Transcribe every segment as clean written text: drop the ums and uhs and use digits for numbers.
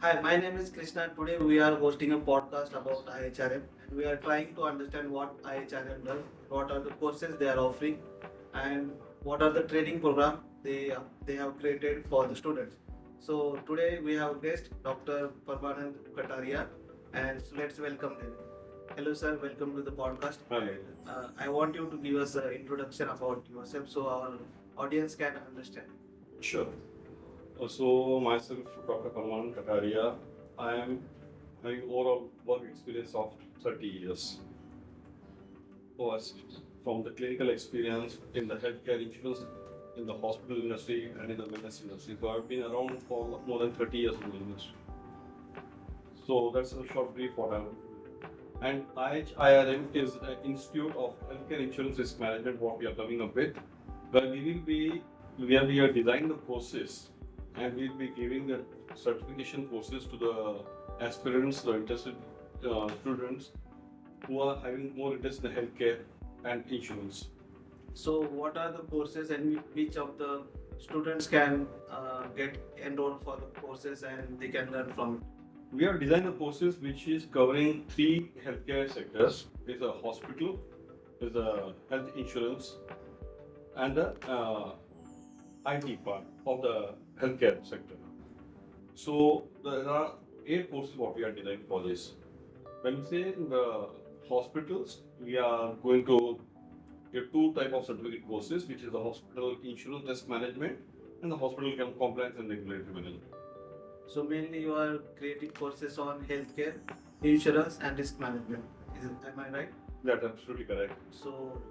Hi, my name is Krishna. Today we are hosting a podcast about IHRM. We are trying to understand what IHRM does, what are the courses they are offering, and what are the training program they have created for the students. So today we have guest Dr. Parmanand Kataria, and let's welcome them. Hello, sir. Welcome to the podcast. Hi. I want you to give us an introduction about yourself so our audience can understand. Sure. So myself, Dr. Parman Kataria, I am having overall work experience of 30 years. Was from the clinical experience in the healthcare insurance, in the hospital industry, and in the wellness industry. So I've been around for more than 30 years in the industry. So that's a short brief what I'm. And IHIRM is an Institute of Healthcare Insurance Risk Management, what we are coming up with, where we are designing the courses and we'll be giving the certification courses to the aspirants, the interested students who are having more interest in healthcare and insurance. So, what are the courses and which of the students can get enrolled for the courses and they can learn from it? We have designed the courses which is covering three healthcare sectors. There's a hospital, there's a health insurance, and the IT part of the healthcare sector. So there are 8 courses what we are designing for this. When we say in the hospitals, we are going to give 2 type of certificate courses, which is the hospital insurance risk management and the hospital compliance and regulatory management. So, mainly you are creating courses on healthcare, insurance, and risk management. Am I right? That's absolutely correct. So,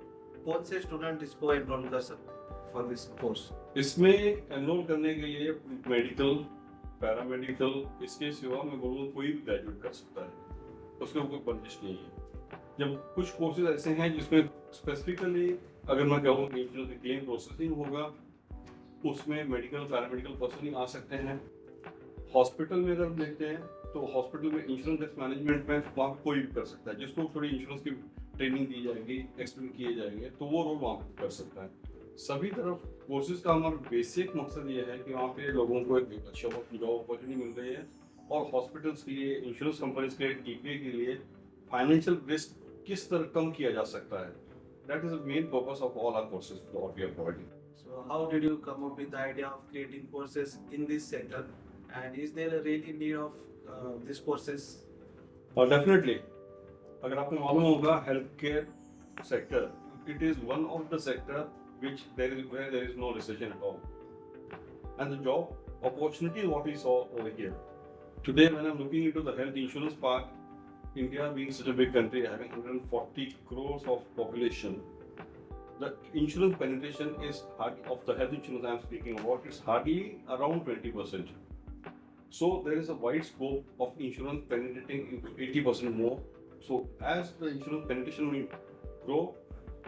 कौन से student इसको enrol कर सकते हैं for this course? इसमें enrol करने के लिए मेडिकल, पैरामेडिकल, इसके सिवा मैं बोलूँ कोई भी ग्रेजुएट कर सकता है, उसके कोई बंदिश नहीं है। जब कुछ कोर्सेज ऐसे हैं जिसमें स्पेसिफिकली अगर मैं कहूँ कि इंश्योरेंस क्लेम प्रोसेसिंग होगा, उसमें मेडिकल पैरामेडिकल पर्सन ही आ सकते हैं। हॉस्पिटल में अगर देखते हैं तो हॉस्पिटल में इंश्योरेंस रिस्क मैनेजमेंट में वहाँ कोई भी कर सकता है, जिसको थोड़ी इंश्योरेंस की ट्रेनिंग दी जाएगी, एक्सप्लेन किए जाएंगे, तो वो रोल वहाँ पे कर सकता है। सभी तरफ कोर्सेज का हमारा बेसिक मकसद ये है कि वहाँ पे लोगों को एक अच्छा जॉब अपॉर्चुनिटी मिल रही है और हॉस्पिटल्स के लिए, इंश्योरेंस कंपनीज के लिए, टीपीए के लिए फाइनेंशियल रिस्क किस तरह कम किया जा सकता है। That is the main purpose of all our courses what we are providing. So, how did you come up with the idea of creating courses in this sector? And is there a really need of these courses? और definitely अगर आपको मालूम होगा health care sector, it is one of the sector which there is no recession at all, and the job opportunity is what we saw over here. Today, when I'm looking into the health insurance part, India being such a big country, having 140 crores of population, the insurance penetration is hardly, of the health insurance I'm speaking about, it's hardly around 20%. So there is a wide scope of insurance penetrating into 80% more. So as the insurance penetration will grow,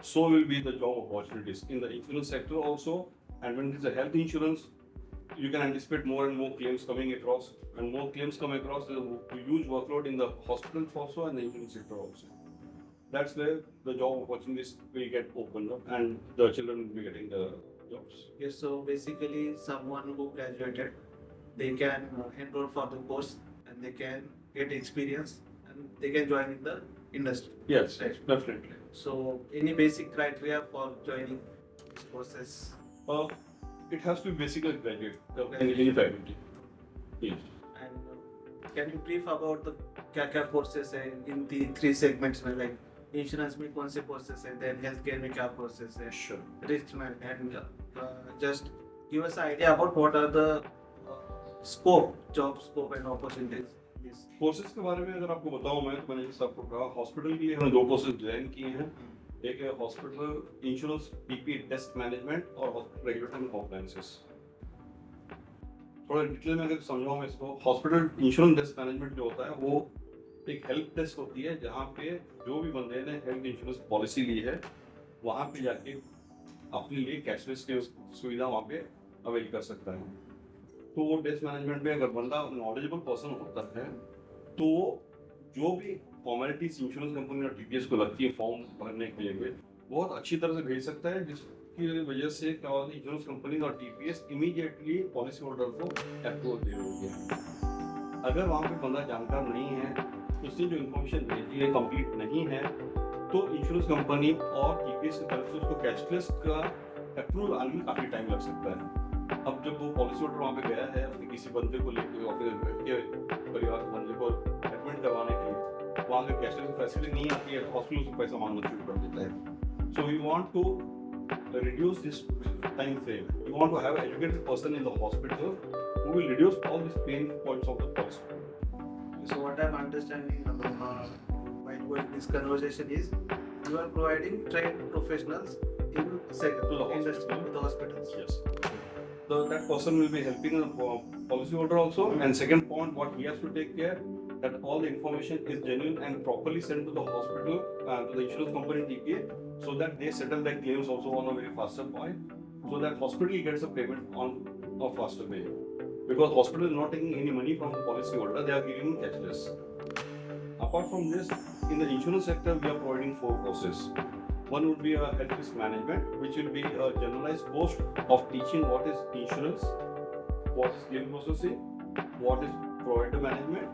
so will be the job opportunities in the insurance sector also. And when it is a health insurance, you can anticipate more and more claims coming across, and more claims come across, there's a huge workload in the hospitals also and the insurance sector also. That's where the job opportunities will get opened up and the children will be getting the jobs. Yes, so basically, someone who graduated, they can enroll for the course and they can get experience and they can join in the industry. Yes, Right. definitely. So, any basic criteria for joining these courses? Uh, it has to be basically graduate in any faculty. Yes. And can you brief about the क्या courses है in the 3 segments में, like insurance में कौन से courses है, then healthcare में क्या courses है, Sure. risk management, and just give us an idea about what are the job scope and opportunities. Courses के बारे में अगर आपको बताऊं मैं, तो मैंने जैसे आपको कहा हॉस्पिटल के लिए हमने 2 कोर्सेज डिजाइन किए हैं। एक है hospital insurance PP test management और हॉस्पिटल रेगुलेटरी एंड कॉम्प्लायंसेस। थोड़ा डिटेल में अगर समझाऊं मैं इसको, हॉस्पिटल इंश्योरेंस टेस्ट मैनेजमेंट जो होता है वो एक हेल्प डेस्क होती है जहाँ पे जो भी बंदे ने हेल्थ इंश्योरेंस पॉलिसी ली है वहाँ पे जाके अपने लिए कैशलेस की सुविधा वहाँ पे अवेल कर सकता है। तो वो डेस्क मैनेजमेंट में अगर बंदा नॉलेजेबल पर्सन होता है तो जो भी फॉर्मेलिटीज इंश्योरेंस कंपनी और टीपीएस को लगती है फॉर्म भरने के लिए बहुत अच्छी तरह से भेज सकता है, जिसकी वजह से क्या होता है इंश्योरेंस कंपनी और टीपीएस इमीडिएटली पॉलिसी होल्डर को अप्रूवल दे देंगे। अगर वहाँ पे बंदा जानकार नहीं है, उसने जो इन्फॉर्मेशन भेजी है कंप्लीट नहीं है, तो इंश्योरेंस कंपनी और टीपीएस की तरफ से उसको कैशलेस का अप्रूवल आने में काफ़ी टाइम लग सकता है। अब जब वो पॉलिसी होल्डर वहाँ पे गया है अपने किसी बंदे को लेकर ऑफिस के परिवार के बंदे को एडमिट करवाने के लिए, वहाँ का कैशलेस फैसिलिटी नहीं आती है, हॉस्पिटल से पैसा मांगना शुरू कर देता है। So we want to reduce this time frame. We want to have an educated person in the hospital who will reduce all these pain points of the hospital. So what I'm understanding while going this conversation is you are providing trained professionals in sector To the industry hospital. to the hospitals. Yes. So that person will be helping the policy holder also. And second point, what he has to take care that all the information is genuine and properly sent to the hospital, to the insurance company TPA, so that they settle their claims also on a very faster point, so that hospital gets a payment on a faster way. Because hospital is not taking any money from the policy holder, they are giving cashless. Apart from this, in the insurance sector, we are providing 4 courses. One would be a health risk management, which will be a generalized course of teaching what is insurance, what is claim processing, what is provider management,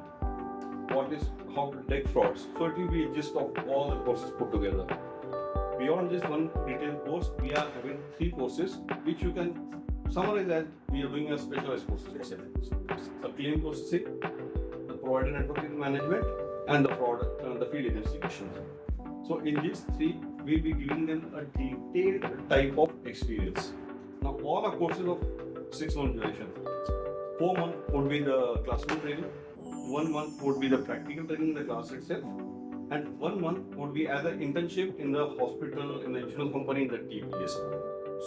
what is how to detect frauds. So it will be a gist of all the courses put together. Beyond this one detailed course, we are having 3 courses which you can summarize as we are doing a specialized courses. The claim processing, the provider network management, and the fraud, the field investigation. So in these 3, we'll be giving them a detailed type of experience. Now all our courses of 6 month duration. 4 months would be the classroom training, 1 month would be the practical training in the class itself, and 1 month would be as an internship in the hospital, in the insurance company, in the TPS.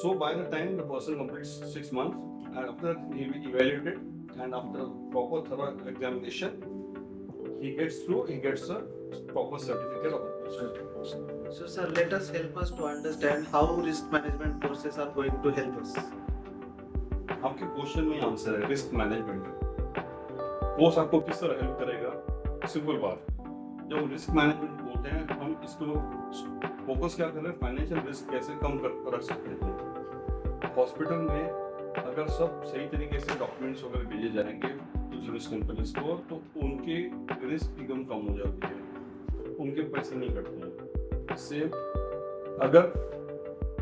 So by the time the person completes 6 months, and after that he will be evaluated, and after proper thorough examination, he gets through, he gets a proper certificate of the So sir, let us help us to understand how risk management courses are going to help us. आपके question में answer है risk management. Course आपको किस तरह help करेगा? Simple बात, जब risk management बोलते हैं हम इसको फोकस क्या कर रहे हैं, फाइनेंशियल रिस्क कैसे कम कर रख सकते हैं। हॉस्पिटल में अगर सब सही तरीके से डॉक्यूमेंट्स वगैरह भेजे जाएंगे इंश्योरेंस कंपनीज को, तो उनके रिस्क एकदम कम हो जाती है, उनके पैसे नहीं कटते हैं। सेम अगर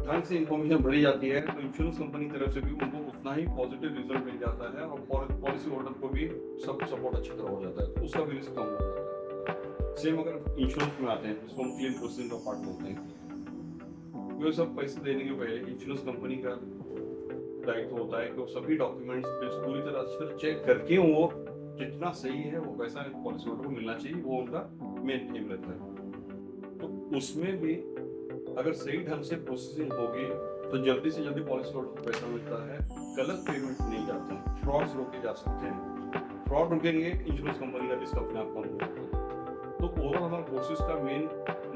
ढंग से इंफॉर्मेशन भरी जाती है तो इंश्योरेंस कंपनी की तरफ से भी उनको उतना ही पॉजिटिव रिजल्ट मिल जाता है, और पॉलिसी होल्डर को भी सब सपोर्ट अच्छी तरह हो जाता है, तो उसका भी रिस्क कम हो जाता है। सेम अगर इंश्योरेंस में आते हैं जिसको हम क्लेम प्रोसेसिंग का पार्ट बोलते हैं, वो सब पैसे देने के पहले इंश्योरेंस कंपनी का दायित्व होता है कि वो सभी डॉक्यूमेंट्स पूरी तरह अच्छी तरह चेक करके वो जितना सही है वो पैसा पॉलिसी होल्डर को मिलना चाहिए, वो उनका मेन एम रहता है। तो उसमें भी अगर सही ढंग से प्रोसेसिंग होगी तो जल्दी से जल्दी पॉलिसी होल्डर को पैसा मिलता है, गलत पेमेंट नहीं जाते हैं, फ्रॉड्स रोके जा सकते हैं। फ्रॉड रुकेंगे, इंश्योरेंस कंपनी का रिस्क अपने आप कम हो जाता है। तो ओवरऑल हमारे कोर्सेज का मेन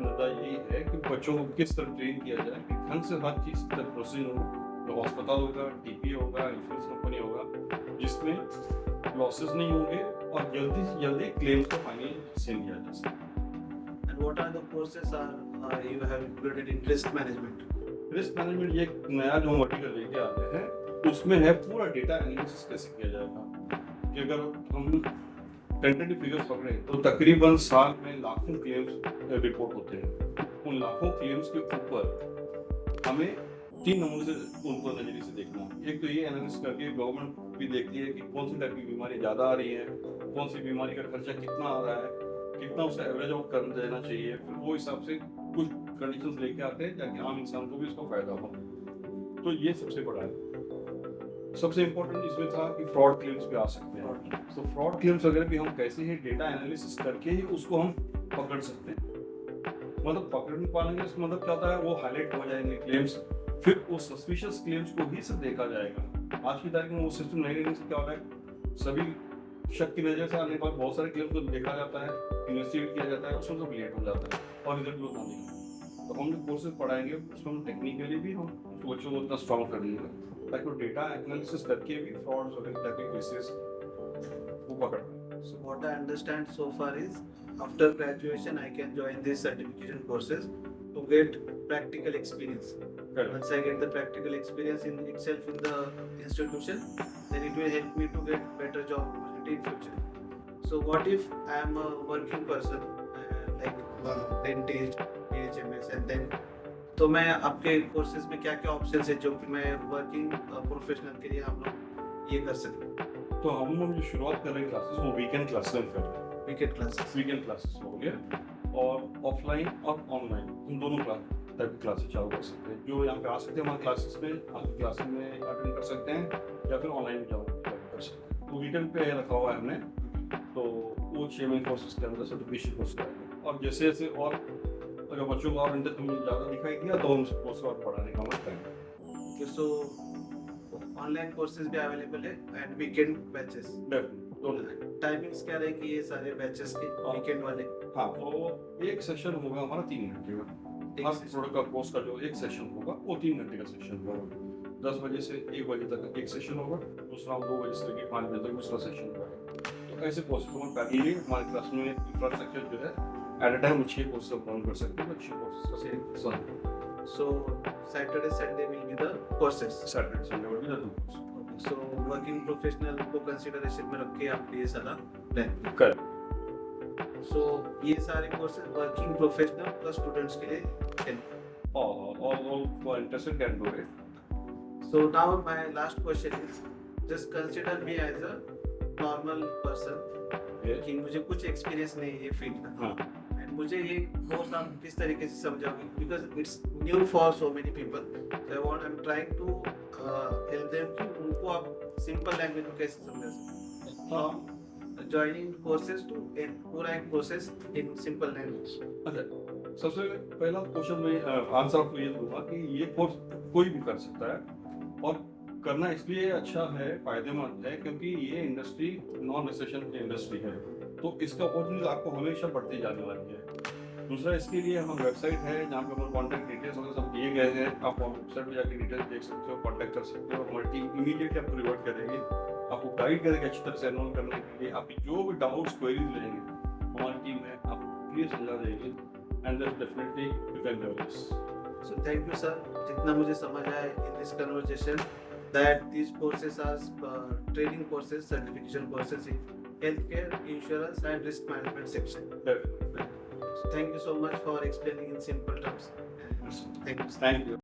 मुद्दा यही है कि बच्चों को किस तरह ट्रेन किया जाए कि ढंग से हर चीज़ तक प्रोसेसिंग हो, तो अस्पताल होगा, टीपी होगा, इंश्योरेंस कंपनी होगा, जिसमें लॉसेस नहीं होंगे और जल्दी से जल्दी क्लेम्स को फाइनली सेल किया जा सके। And what are the courses you have included in risk management? Risk management ये एक नया जो वर्टिकल लेके आते हैं, उसमें है पूरा डेटा एनालिसिस कैसे किया जाएगा। कि अगर हम टेंटेटिव फिगर्स पकड़े तो तकरीबन साल में लाखों क्लेम्स रिपोर्ट होते हैं। उन लाखों क्लेम्स के ऊपर हमें 3 नमूने से उनको नजरिए से देखना। एक तो ये एनालिसिस करके गवर्नमेंट भी देखती है कि कौन सी टाइप की बीमारी ज़्यादा आ रही है, कौन सी बीमारी का खर्चा कितना आ रहा है, कितना उसका एवरेज आउट कर देना चाहिए, फिर वो हिसाब से कुछ कंडीशंस लेके आते हैं ताकि आम इंसान को भी इसका फायदा हो। तो ये सबसे बड़ा है। सबसे इम्पोर्टेंट इसमें था कि फ्रॉड क्लेम्स पे आ सकते हैं, तो फ्रॉड क्लेम्स वगैरह भी हम कैसे ही डेटा एनालिसिस करके ही उसको हम पकड़ सकते हैं। मतलब पकड़ पाएंगे इसका मतलब क्या होता है, वो हाईलाइट हो जाएंगे क्लेम्स, फिर वो सस्पिशियस क्लेम्स को ही सब देखा जाएगा। आज की तारीख में वो सिस्टम नहीं रहने से क्या होता है, सभी शक की नजर से आने के बाद बहुत सारे क्लेम्स को देखा जाता है, इन्वेस्टिगेट किया जाता है, उसमें सब लेट हो जाता है और रिजल्ट उतना नहीं। तो हम जो कोर्सेज पढ़ाएंगे उसमें हम टेक्निकली भी हम बच्चों को उतना स्ट्रॉन्ग कर देंगे ताकि वो डेटा एनालिसिस करके भी फ्रॉड्स वगैरह टाइप के केसेस वो पकड़ पाए। So what I understand so far is after graduation I can join these certification courses to get practical experience. Correct. Once I get the practical experience in itself in the institution, then it will help me to get better job opportunity in future. So what if I am a working person, like dentist, BHMS, and then तो मैं आपके courses में क्या क्या option है जो कि मैं वर्किंग प्रोफेशनल के लिए हम लोग ये कर सकते तो हम जो शुरुआत कर रहे हैं क्लासेस वो वीकेंड क्लासेस में कर रहे हैं। वीकेंड क्लासेस वीकेंड क्लासेस हो गया और ऑफलाइन और ऑनलाइन इन दोनों टाइप की क्लासेस चालू कर सकते हैं। जो यहाँ पे आ सकते हैं हमारे क्लासेस में आपकी क्लासेस में अटेंड कर सकते हैं या फिर ऑनलाइन भी चालू कर सकते हैं। तो वीकेंड पे रखा हुआ है हमने, तो वो 6 महीने कोर्सेज के अंदर सर्टिफिकेशन कोर्स रहेगा। और जैसे जैसे और अगर बच्चों को और इंटरेस्ट हमें ज़्यादा दिखाई दिया तो हम उस कोर्स को और बढ़ाने का हमारा प्लान है। सो ऑनलाइन कोर्सेज भी अवेलेबल है and weekend batches definitely timings क्या रहेगी ये सारे बैचेस के वीकेंड वाले? हाँ, तो एक सेशन होगा हमारा 3 घंटे का। हर प्रोडक्ट का कोर्स का जो एक सेशन होगा वो 3 घंटे का सेशन होगा। 10 बजे से 1 बजे तक एक सेशन होगा, दूसरा 2 बजे से लेकर 5 बजे तक दूसरा सेशन होगा। तो ऐसे कोर्स को हम पहले हमारे क्लास में इंफ्रास्ट्रक्चर जो है at a time 6 course upload कर सकते हैं। अच्छे courses So Saturday, Sunday will be the courses. Saturday Sunday will be the 2 course. So working professional को कंसीडरेशन में रख के आपके ये सारा प्लान कर So ये सारे courses working professional plus students के लिए help. all for interested can do it. So now my last question is just consider me as a normal person Yeah. कि मुझे कुछ एक्सपीरियंस नहीं है ये फील्ड का हाँ, एंड मुझे ये कोर्स आप किस तरीके से समझाओगे because it's new for so many people so I am trying to help them कि उनको आप सिंपल लैंग्वेज में कैसे समझा सकते फ्रॉम ज्वाइनिंग कोर्सेज टू पूरा एक प्रोसेस इन सिंपल लैंग्वेज। अच्छा, सबसे पहला क्वेश्चन में आंसर आपको ये दूंगा कि ये कोर्स कोई भी कर सकता है और करना इसलिए अच्छा है, फायदेमंद है, क्योंकि ये इंडस्ट्री नॉन रिसेशन की इंडस्ट्री है, तो इसका अपॉर्चुनिटी आपको हमेशा बढ़ती जाने वाली है। दूसरा, इसके लिए हम वेबसाइट है जहाँ पे हमारे कॉन्टैक्ट डिटेल्स वगैरह सब दिए गए हैं। आप वेबसाइट पर जाकर डिटेल्स देख सकते हो, कॉन्टैक्ट कर सकते हो। हमारी टीम इमीडिएटली आपको रिवर्ट करेगी, आपको गाइड करेगी अच्छी तरह से एनरोल करने के लिए। आपकी जो भी डाउट्स क्वेरीज रहेंगे हमारी टीम है आपको क्लियर समझा देगी and then definitely you can do this. So thank you sir, जितना मुझे समझ आया in this conversation that these courses are training courses, certification courses in healthcare, insurance and risk management section. Definitely. So thank you so much for explaining in simple terms. Thank you. Thank you.